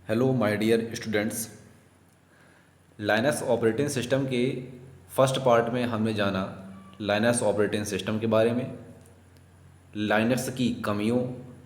Hello my dear students. Linux operating system के first part में हमने जाना लाइनक्स ऑपरेटिंग सिस्टम के बारे में, लाइनक्स की कमियों,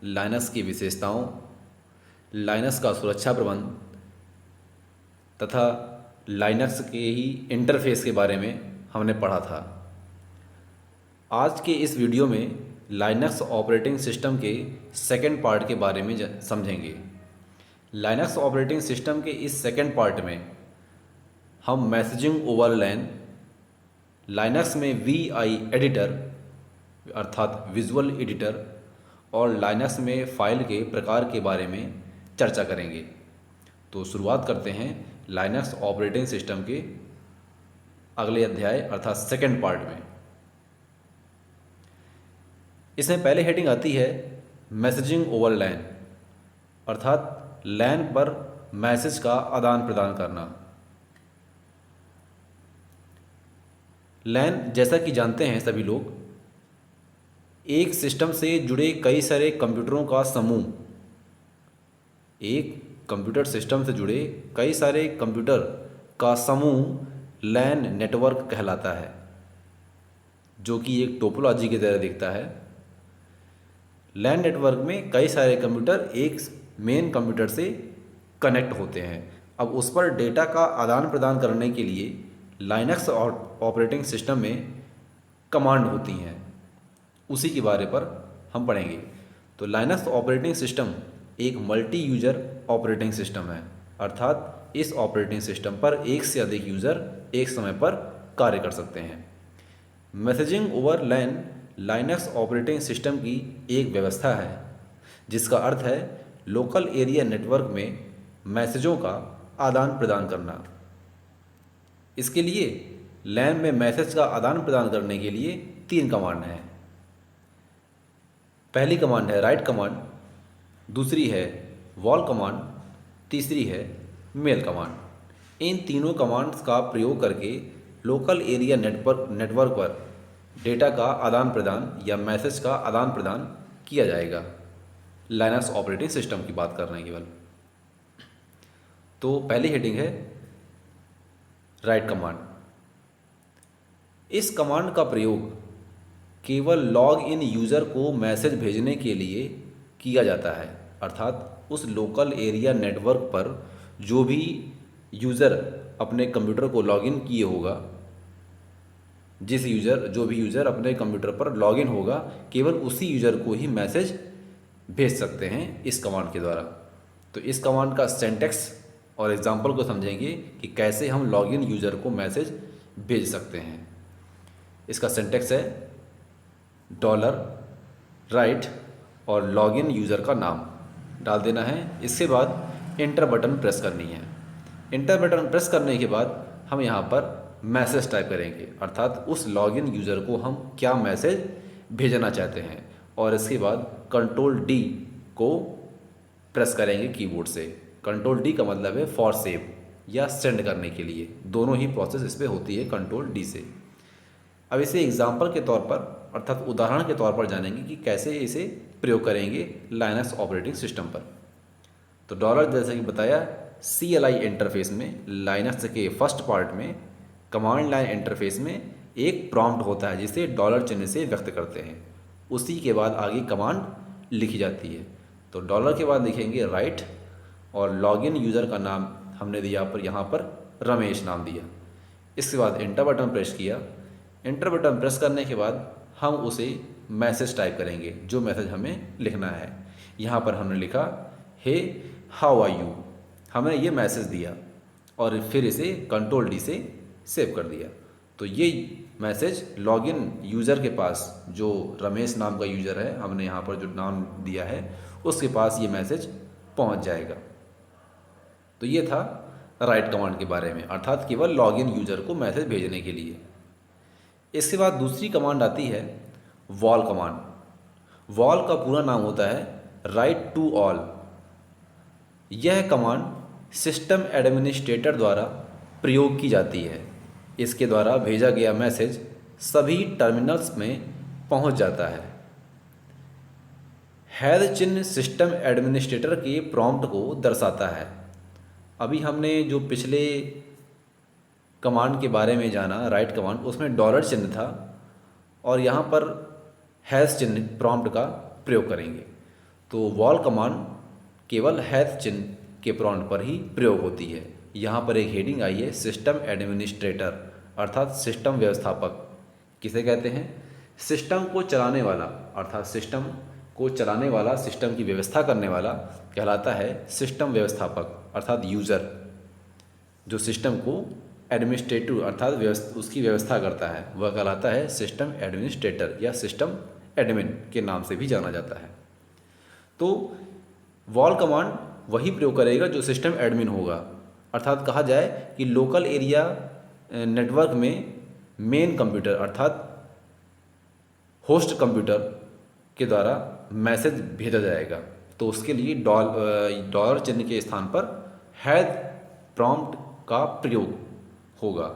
लाइनक्स की विशेषताओं, लाइनक्स का सुरक्षा प्रबंध तथा लाइनक्स के ही इंटरफेस के बारे में हमने पढ़ा था। आज के इस वीडियो में लाइनक्स ऑपरेटिंग सिस्टम के सेकेंड पार्ट के बारे में समझेंगे। लाइनक्स ऑपरेटिंग सिस्टम के इस सेकेंड पार्ट में हम मैसेजिंग ओवर लैन, लाइनक्स में वी एडिटर अर्थात विजुअल एडिटर और लाइनक्स में फ़ाइल के प्रकार के बारे में चर्चा करेंगे। तो शुरुआत करते हैं लाइनक्स ऑपरेटिंग सिस्टम के अगले अध्याय अर्थात सेकेंड पार्ट में। इसमें पहले हेडिंग आती है मैसेजिंग ओवर लैन अर्थात लैन पर मैसेज का आदान प्रदान करना। लैन जैसा कि जानते हैं सभी लोग, एक सिस्टम से जुड़े कई सारे कंप्यूटरों का समूह, एक कंप्यूटर सिस्टम से जुड़े कई सारे कंप्यूटर का समूह लैन नेटवर्क कहलाता है, जो कि एक टोपोलॉजी की तरह दिखता है। लैन नेटवर्क में कई सारे कंप्यूटर एक मेन कंप्यूटर से कनेक्ट होते हैं। अब उस पर डेटा का आदान प्रदान करने के लिए लाइनक्स ऑपरेटिंग सिस्टम में कमांड होती हैं, उसी के बारे पर हम पढ़ेंगे। तो लाइनक्स ऑपरेटिंग सिस्टम एक मल्टी यूजर ऑपरेटिंग सिस्टम है, अर्थात इस ऑपरेटिंग सिस्टम पर एक से अधिक यूज़र एक समय पर कार्य कर सकते हैं। मैसेजिंग ओवर लैन लाइनक्स ऑपरेटिंग सिस्टम की एक व्यवस्था है, जिसका अर्थ है लोकल एरिया नेटवर्क में मैसेजों का आदान प्रदान करना। इसके लिए लैन में मैसेज का आदान प्रदान करने के लिए 3 कमांड हैं। पहली कमांड है राइट कमांड, दूसरी है वॉल कमांड, तीसरी है मेल कमांड। इन तीनों कमांड्स का प्रयोग करके लोकल एरिया नेटवर्क पर डेटा का आदान प्रदान या मैसेज का आदान प्रदान किया जाएगा। लाइनक्स ऑपरेटिंग सिस्टम की बात कर रहे हैं केवल। तो पहली हेडिंग है राइट कमांड। इस कमांड का प्रयोग केवल लॉग इन यूज़र को मैसेज भेजने के लिए किया जाता है, अर्थात उस लोकल एरिया नेटवर्क पर जो भी यूज़र अपने कंप्यूटर को लॉगिन किए होगा, जो भी यूज़र अपने कंप्यूटर पर लॉगिन होगा, केवल उसी यूज़र को ही मैसेज भेज सकते हैं इस कमांड के द्वारा। तो इस कमांड का सिंटैक्स और एग्जांपल को समझेंगे कि कैसे हम लॉगिन यूज़र को मैसेज भेज सकते हैं। इसका सिंटैक्स है $राइट और लॉगिन यूज़र का नाम डाल देना है। इसके बाद इंटर बटन प्रेस करनी है। इंटर बटन प्रेस करने के बाद हम यहाँ पर मैसेज टाइप करेंगे, अर्थात उस लॉगिन यूज़र को हम क्या मैसेज भेजना चाहते हैं, और इसके बाद कंट्रोल D को प्रेस करेंगे कीबोर्ड से। कंट्रोल D का मतलब है फॉर सेव या सेंड करने के लिए, दोनों ही प्रोसेस इस पर होती है कंट्रोल D से। अब इसे एग्जाम्पल के तौर पर अर्थात उदाहरण के तौर पर जानेंगे कि कैसे इसे प्रयोग करेंगे लाइनक्स ऑपरेटिंग सिस्टम पर। तो डॉलर जैसे कि बताया, CLI इंटरफेस में लाइनक्स के फर्स्ट पार्ट में कमांड लाइन इंटरफेस में एक प्रॉम्प्ट होता है जिसे डॉलर चिन्ह से व्यक्त करते हैं। उसी के बाद आगे कमांड लिखी जाती है। तो डॉलर के बाद लिखेंगे राइट और लॉगिन यूज़र का नाम हमने दिया पर यहाँ पर रमेश नाम दिया। इसके बाद इंटर बटन प्रेस किया। इंटर बटन प्रेस करने के बाद हम उसे मैसेज टाइप करेंगे, जो मैसेज हमें लिखना है। यहाँ पर हमने लिखा हे हाउ आर यू, हमने ये मैसेज दिया और फिर इसे कंट्रोल D से सेव कर दिया। तो ये मैसेज लॉगिन यूज़र के पास, जो रमेश नाम का यूज़र है, हमने यहाँ पर जो नाम दिया है उसके पास ये मैसेज पहुँच जाएगा। तो ये था राइट कमांड के बारे में, अर्थात केवल लॉगिन यूज़र को मैसेज भेजने के लिए। इसके बाद दूसरी कमांड आती है वॉल कमांड। वॉल का पूरा नाम होता है राइट टू ऑल। यह कमांड सिस्टम एडमिनिस्ट्रेटर द्वारा प्रयोग की जाती है। इसके द्वारा भेजा गया मैसेज सभी टर्मिनल्स में पहुंच जाता है। हैश चिन्ह सिस्टम एडमिनिस्ट्रेटर के प्रॉम्प्ट को दर्शाता है। अभी हमने जो पिछले कमांड के बारे में जाना, राइट कमांड, उसमें डॉलर चिन्ह था और यहाँ पर हैश चिन्ह प्रॉम्प्ट का प्रयोग करेंगे। तो वॉल कमांड केवल हैश चिन्ह के प्रॉम्प्ट पर ही प्रयोग होती है। यहाँ पर एक हेडिंग आई है, सिस्टम एडमिनिस्ट्रेटर, अर्थात सिस्टम व्यवस्थापक। किसे कहते हैं? सिस्टम को चलाने वाला, अर्थात सिस्टम को चलाने वाला, सिस्टम की व्यवस्था करने वाला कहलाता है सिस्टम व्यवस्थापक, अर्थात यूज़र। जो सिस्टम को एडमिनिस्ट्रेटिव अर्थात उसकी व्यवस्था करता है वह कहलाता है सिस्टम एडमिनिस्ट्रेटर या सिस्टम एडमिन के नाम से भी जाना जाता है। तो वॉल कमांड वही प्रयोग करेगा जो सिस्टम एडमिन होगा, अर्थात कहा जाए कि लोकल एरिया नेटवर्क में मेन कंप्यूटर अर्थात होस्ट कंप्यूटर के द्वारा मैसेज भेजा जाएगा। तो उसके लिए डॉलर चिन्ह के स्थान पर हैश प्रॉम्प्ट का प्रयोग होगा।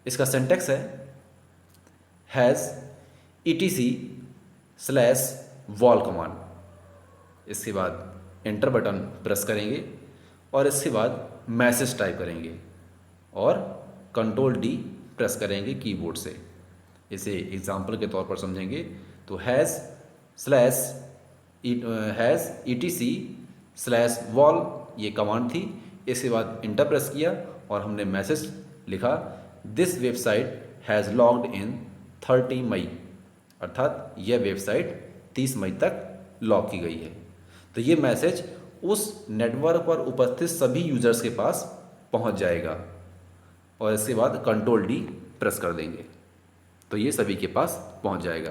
इसका सिंटैक्स है हैश etc/वॉल कमांड। इसके बाद एंटर बटन प्रेस करेंगे और इसके बाद मैसेज टाइप करेंगे और कंट्रोल D प्रेस करेंगे कीबोर्ड से। इसे एग्जाम्पल के तौर पर समझेंगे तो etc/वॉल ये कमांड थी। इसके बाद इंटर प्रेस किया और हमने मैसेज लिखा, this website has logged in 30 मई, अर्थात यह वेबसाइट 30 मई तक लॉग की गई है। तो ये मैसेज उस नेटवर्क पर उपस्थित सभी यूजर्स के पास पहुंच जाएगा और इसके बाद कंट्रोल D प्रेस कर देंगे तो ये सभी के पास पहुंच जाएगा।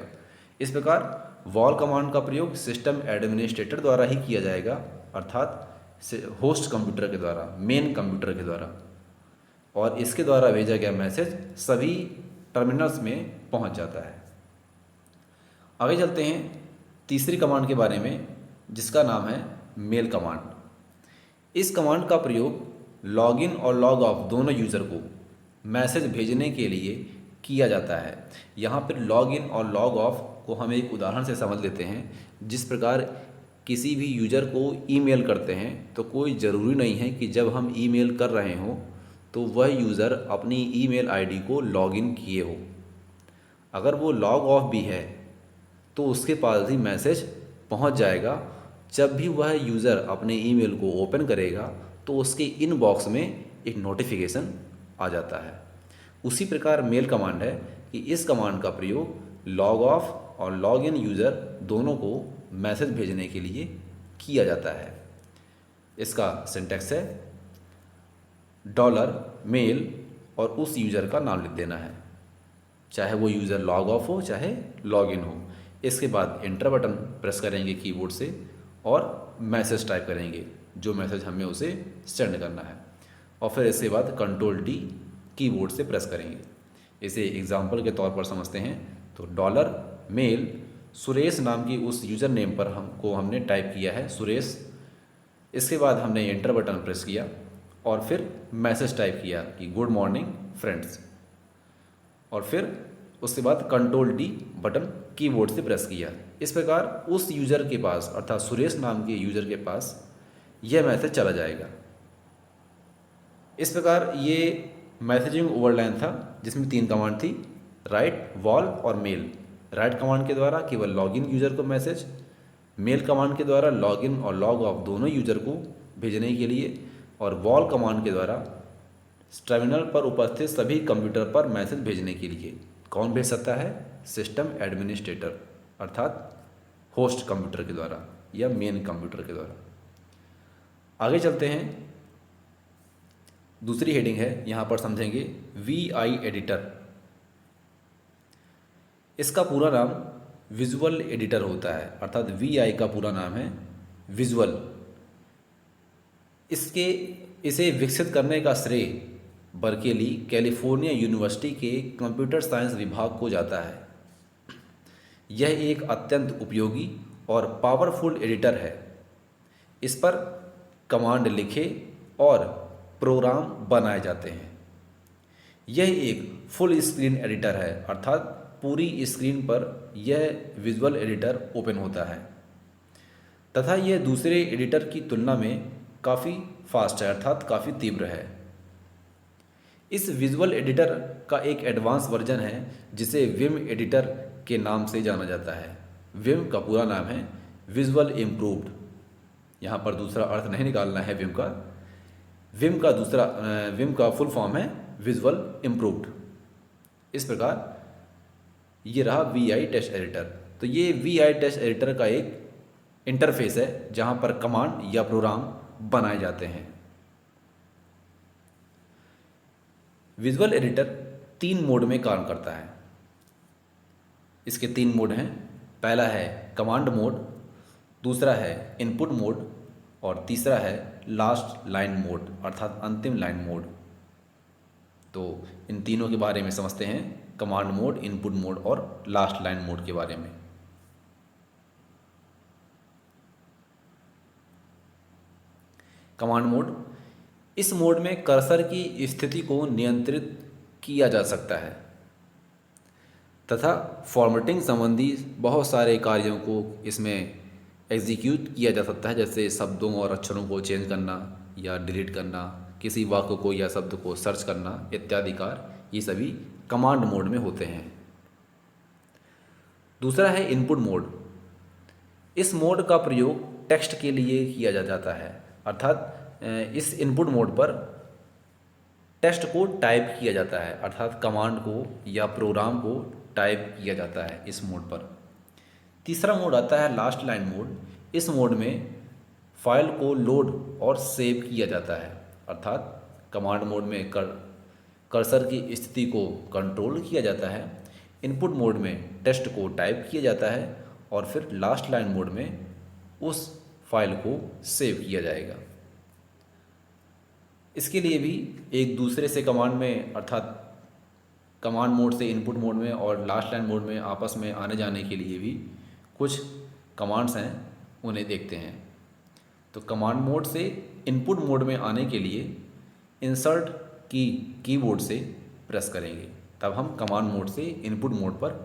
इस प्रकार वॉल कमांड का प्रयोग सिस्टम एडमिनिस्ट्रेटर द्वारा ही किया जाएगा, अर्थात होस्ट कंप्यूटर के द्वारा, मेन कंप्यूटर के द्वारा, और इसके द्वारा भेजा गया मैसेज सभी टर्मिनल्स में पहुंच जाता है। आगे चलते हैं तीसरी कमांड के बारे में जिसका नाम है मेल कमांड। इस कमांड का प्रयोग लॉगिन और लॉग ऑफ दोनों यूज़र को मैसेज भेजने के लिए किया जाता है। यहाँ पर लॉगिन और लॉग ऑफ को हम एक उदाहरण से समझ लेते हैं। जिस प्रकार किसी भी यूज़र को ईमेल करते हैं तो कोई ज़रूरी नहीं है कि जब हम ईमेल कर रहे हों तो वह यूज़र अपनी ईमेल आईडी को लॉगिन किए हो। अगर वो लॉग ऑफ भी है तो उसके पास ही मैसेज पहुंच जाएगा। जब भी वह यूज़र अपने ईमेल को ओपन करेगा तो उसके इनबॉक्स में एक नोटिफिकेशन आ जाता है। उसी प्रकार मेल कमांड है कि इस कमांड का प्रयोग लॉग ऑफ और लॉग इन यूज़र दोनों को मैसेज भेजने के लिए किया जाता है। इसका सिंटैक्स है $मेल और उस यूज़र का नाम लिख देना है, चाहे वो यूज़र लॉग ऑफ हो चाहे लॉग इन हो। इसके बाद एंटर बटन प्रेस करेंगे कीबोर्ड से और मैसेज टाइप करेंगे जो मैसेज हमें उसे सेंड करना है और फिर इसके बाद कंट्रोल D कीबोर्ड से प्रेस करेंगे। इसे एग्जाम्पल के तौर पर समझते हैं तो $मेल सुरेश नाम की उस यूज़र नेम पर हमने टाइप किया है सुरेश। इसके बाद हमने एंटर बटन प्रेस किया और फिर मैसेज टाइप किया कि गुड मॉर्निंग फ्रेंड्स, और फिर उसके बाद कंट्रोल D बटन कीबोर्ड से प्रेस किया। इस प्रकार उस यूज़र के पास अर्थात सुरेश नाम के यूज़र के पास यह मैसेज चला जाएगा। इस प्रकार ये मैसेजिंग ओवरलाइन था जिसमें 3 कमांड थी, राइट, वॉल और मेल। राइट कमांड के द्वारा केवल लॉगिन यूज़र को मैसेज, मेल कमांड के द्वारा लॉगिन और लॉग ऑफ दोनों यूज़र को भेजने के लिए, और वॉल कमांड के द्वारा टर्मिनल पर उपस्थित सभी कंप्यूटर पर मैसेज भेजने के लिए। कौन भेज सकता है? सिस्टम एडमिनिस्ट्रेटर अर्थात होस्ट कंप्यूटर के द्वारा या मेन कंप्यूटर के द्वारा। आगे चलते हैं, दूसरी हेडिंग है, यहाँ पर समझेंगे VI एडिटर। इसका पूरा नाम विजुअल एडिटर होता है, अर्थात VI का पूरा नाम है विजुअल। इसे विकसित करने का श्रेय बर्कली कैलिफोर्निया यूनिवर्सिटी के कंप्यूटर साइंस विभाग को जाता है। यह एक अत्यंत उपयोगी और पावरफुल एडिटर है। इस पर कमांड लिखे और प्रोग्राम बनाए जाते हैं। यह एक फुल स्क्रीन एडिटर है, अर्थात पूरी स्क्रीन पर यह विजुअल एडिटर ओपन होता है तथा यह दूसरे एडिटर की तुलना में काफ़ी फास्ट है, अर्थात काफ़ी तीव्र है। इस विजुअल एडिटर का एक एडवांस वर्जन है जिसे विम एडिटर के नाम से जाना जाता है। विम का पूरा नाम है विजुअल इम्प्रूव्ड। यहाँ पर दूसरा अर्थ नहीं निकालना है विम का। विम का फुल फॉर्म है विजुअल इम्प्रूव्ड। इस प्रकार ये रहा VI टेक्स्ट एडिटर। तो ये VI टेक्स्ट एडिटर का एक इंटरफेस है जहाँ पर कमांड या प्रोग्राम बनाए जाते हैं। विजुअल एडिटर 3 मोड में काम करता है। इसके 3 मोड हैं। पहला है कमांड मोड, दूसरा है इनपुट मोड और तीसरा है लास्ट लाइन मोड अर्थात अंतिम लाइन मोड। तो इन तीनों के बारे में समझते हैं, कमांड मोड, इनपुट मोड और लास्ट लाइन मोड के बारे में। कमांड मोड, इस मोड में कर्सर की स्थिति को नियंत्रित किया जा सकता है तथा फॉर्मेटिंग संबंधी बहुत सारे कार्यों को इसमें एग्जीक्यूट किया जा सकता है, जैसे शब्दों और अक्षरों को चेंज करना या डिलीट करना, किसी वाक्य को या शब्द को सर्च करना इत्यादि कार्य, ये सभी कमांड मोड में होते हैं। दूसरा है इनपुट मोड। इस मोड का प्रयोग टेक्स्ट के लिए किया जाता है, अर्थात इस इनपुट मोड पर टेक्स्ट को टाइप किया जाता है, अर्थात कमांड को या प्रोग्राम को टाइप किया जाता है इस मोड पर। तीसरा मोड आता है लास्ट लाइन मोड। इस मोड में फाइल को लोड और सेव किया जाता है, अर्थात कमांड मोड में कर्सर की स्थिति को कंट्रोल किया जाता है, इनपुट मोड में टेक्स्ट को टाइप किया जाता है और फिर लास्ट लाइन मोड में उस फाइल को सेव किया जाएगा। इसके लिए भी एक दूसरे से कमांड में, अर्थात कमांड मोड से इनपुट मोड में और लास्ट लाइन मोड में आपस में आने जाने के लिए भी कुछ कमांड्स हैं, उन्हें देखते हैं। तो कमांड मोड से इनपुट मोड में आने के लिए इंसर्ट की कीबोर्ड से प्रेस करेंगे, तब हम कमांड मोड से इनपुट मोड पर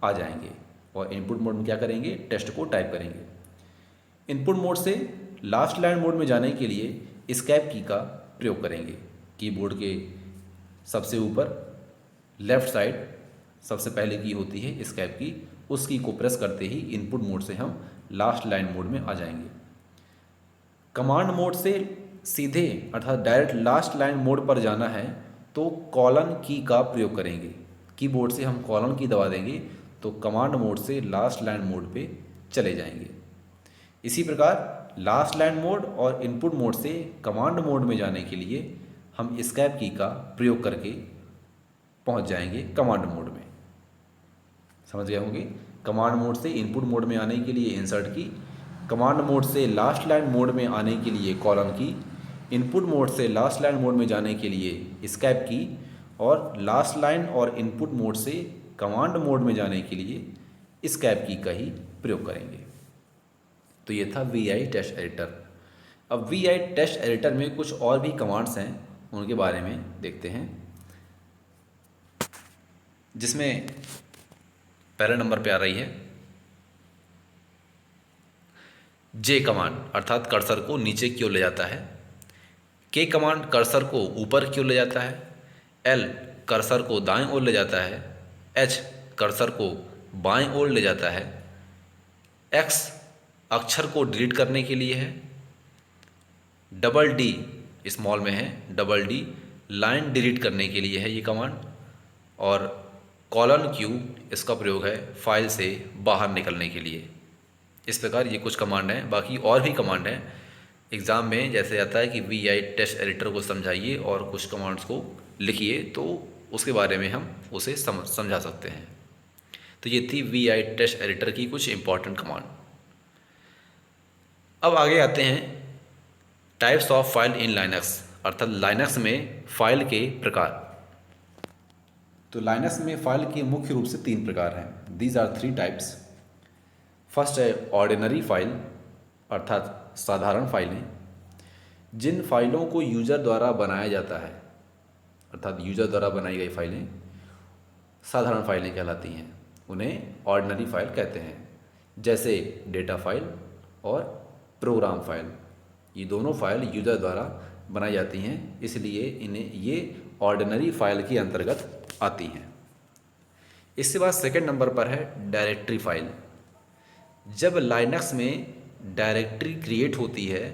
आ जाएंगे और इनपुट मोड में क्या करेंगे, टेक्स्ट को टाइप करेंगे। इनपुट मोड से लास्ट लाइन मोड में जाने के लिए एस्केप की का प्रयोग करेंगे। कीबोर्ड के सबसे ऊपर लेफ़्ट साइड सबसे पहले की होती है एस्केप की, उस की को प्रेस करते ही इनपुट मोड से हम लास्ट लाइन मोड में आ जाएंगे। कमांड मोड से सीधे अर्थात डायरेक्ट लास्ट लाइन मोड पर जाना है तो कॉलन की का प्रयोग करेंगे। कीबोर्ड से हम कॉलन की दबा देंगे तो कमांड मोड से लास्ट लाइन मोड पे चले जाएंगे। इसी प्रकार लास्ट लाइन मोड और इनपुट मोड से कमांड मोड में जाने के लिए हम एस्केप की का प्रयोग करके पहुंच जाएंगे कमांड मोड में। समझ गए होंगे। कमांड मोड से इनपुट मोड में आने के लिए इंसर्ट की, कमांड मोड से लास्ट लाइन मोड में आने के लिए कॉलन की, इनपुट मोड से लास्ट लाइन मोड में जाने के लिए एस्केप की और लास्ट लाइन और इनपुट मोड से कमांड मोड में जाने के लिए एस्केप की का ही प्रयोग करेंगे। तो ये था VI टेक्स्ट एडिटर। अब VI टेक्स्ट एडिटर में कुछ और भी कमांड्स हैं, उनके बारे में देखते हैं, जिसमें पहले नंबर पे आ रही है J कमांड, अर्थात कर्सर को नीचे की ओर ले जाता है। K कमांड कर्सर को ऊपर की ओर ले जाता है। L कर्सर को दाएं ओर ले जाता है। H कर्सर को बाएं ओर ले जाता है। X अक्षर को डिलीट करने के लिए है। डबल D स्मॉल में है, डबल D लाइन डिलीट करने के लिए है ये कमांड। और कॉलन Q इसका प्रयोग है फाइल से बाहर निकलने के लिए। इस प्रकार ये कुछ कमांड हैं, बाकी और भी कमांड हैं। एग्ज़ाम में जैसे आता है कि VI टेक्स्ट एडिटर को समझाइए और कुछ कमांड्स को लिखिए, तो उसके बारे में हम उसे समझा सकते हैं। तो ये थी VI टेक्स्ट एडिटर की कुछ इंपॉर्टेंट कमांड। अब आगे आते हैं types of file in Linux, अर्थात लाइनक्स में फाइल के प्रकार। तो लाइनक्स में फाइल के मुख्य रूप से 3 प्रकार हैं। These are 3 types. फर्स्ट है ऑर्डिनरी फाइल, अर्थात साधारण फाइलें। जिन फाइलों को यूज़र द्वारा बनाया जाता है, अर्थात यूज़र द्वारा बनाई गई फाइलें साधारण फाइलें कहलाती हैं, उन्हें ऑर्डिनरी फाइल कहते हैं। जैसे डेटा फाइल और प्रोग्राम फाइल, ये दोनों फाइल यूज़र द्वारा बनाई जाती हैं, इसलिए इन्हें ये ऑर्डिनरी फाइल के अंतर्गत आती हैं। इसके बाद सेकंड नंबर पर है डायरेक्टरी फाइल। जब लाइनक्स में डायरेक्टरी क्रिएट होती है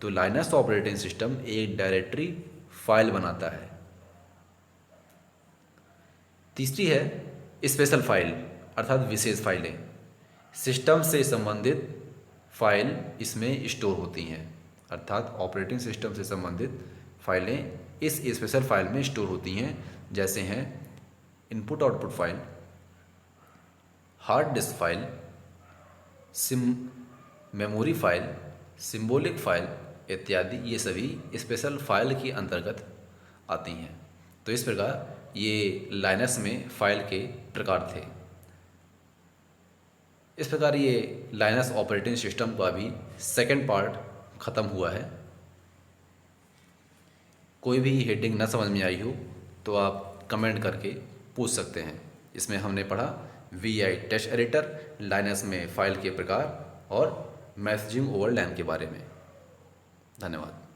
तो लाइनक्स ऑपरेटिंग सिस्टम एक डायरेक्टरी फाइल बनाता है। तीसरी है स्पेशल फाइल अर्थात विशेष फाइलें। सिस्टम से संबंधित फाइल इसमें स्टोर होती हैं, अर्थात ऑपरेटिंग सिस्टम से संबंधित फाइलें इस स्पेशल फाइल में स्टोर होती हैं, जैसे हैं input output file, hard disk file, memory file, symbolic file इत्यादि। ये सभी स्पेशल फाइल के अंतर्गत आती हैं। तो इस प्रकार ये लाइनक्स में फाइल के प्रकार थे। इस प्रकार ये लाइनक्स ऑपरेटिंग सिस्टम का भी सेकंड पार्ट ख़त्म हुआ है। कोई भी हेडिंग न समझ में आई हो तो आप कमेंट करके पूछ सकते हैं। इसमें हमने पढ़ा VI टेक्स्ट एडिटर, लाइनक्स में फ़ाइल के प्रकार और मैसेजिंग ओवर LAN के बारे में। धन्यवाद।